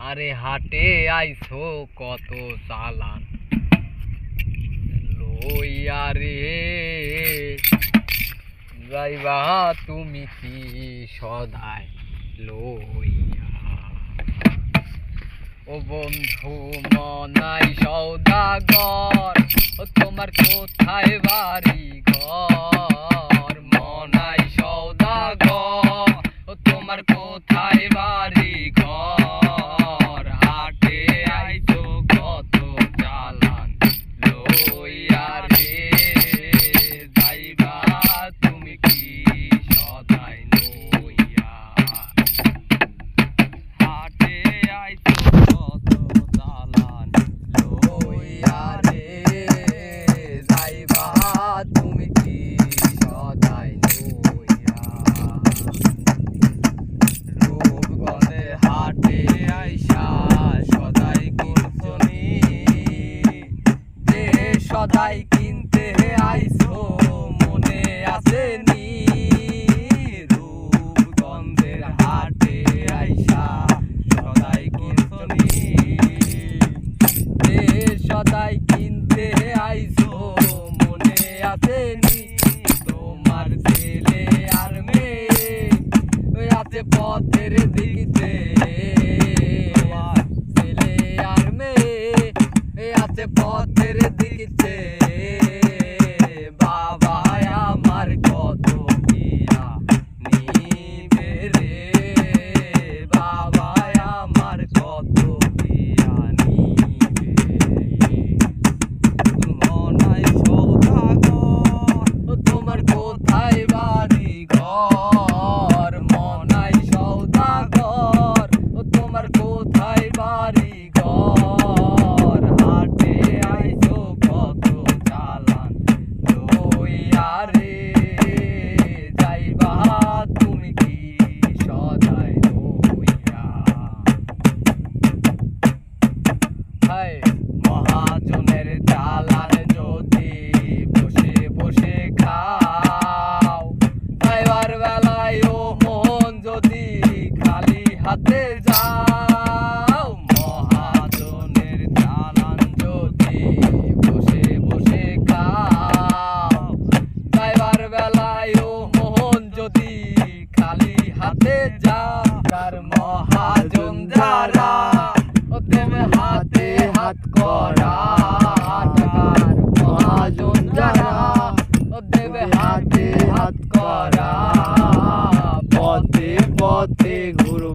আরে হাটে আইছো কত চালান লইয়া রে যাইবা তুমি কি সদাই লইয়া ও বন্ধু মনাই সওদাগর ও তোমার কোথায় বাড়ি ঘর মনাই সওদাগর ও তোমার কোথায় বাড়ি ঘর হাটে আইছো কত চালান লইয়া রে যাইবা তুমি কি সদাই লইয়া হাটে আইছো কত চালান লইয়া রে যাইবা তুমি কি সদাই লইয়া রূপগঞ্জে হাটে আইসা সদাই কিনছনি যে সদাই কিনতে আইছো মনে আসেনি রূপগঞ্জের হাটে আইসা সদাই কিনছনি যে সদাই কিনতে আইছো মনে আসেনি তোমার ছেলে আর মেয়ে আছে পথের দিকে ছেলে আর মেয়ে আছে পথের দিকে বাবা আমার কত কিয়া নিবে রে বাবা আমার কত কিয়া নিবে মনাই সওদাগর তোমার কোথায় বাড়ি ঘর মনাই সওদাগর তোমার কোথায় বাড়ি ঘর হাটে আইছো কত চালান লইয়া রে যাইবা তুমি কি সদাই লইয়া হায় মহাজনের চালান যদি বসে বসে খাও খাইবার বেলায় ও মোহন যদি খালি হাতে যাও মহাজনের চালান যদি বসে বসে খাও খাইবার বেলায় ও মোহন যদি খালি হাতে যাও তার মহাজন যারা দেবে হাতে হাত করা টাকার মহাজন যারা দেবে হাতে হাত করা পথে পথে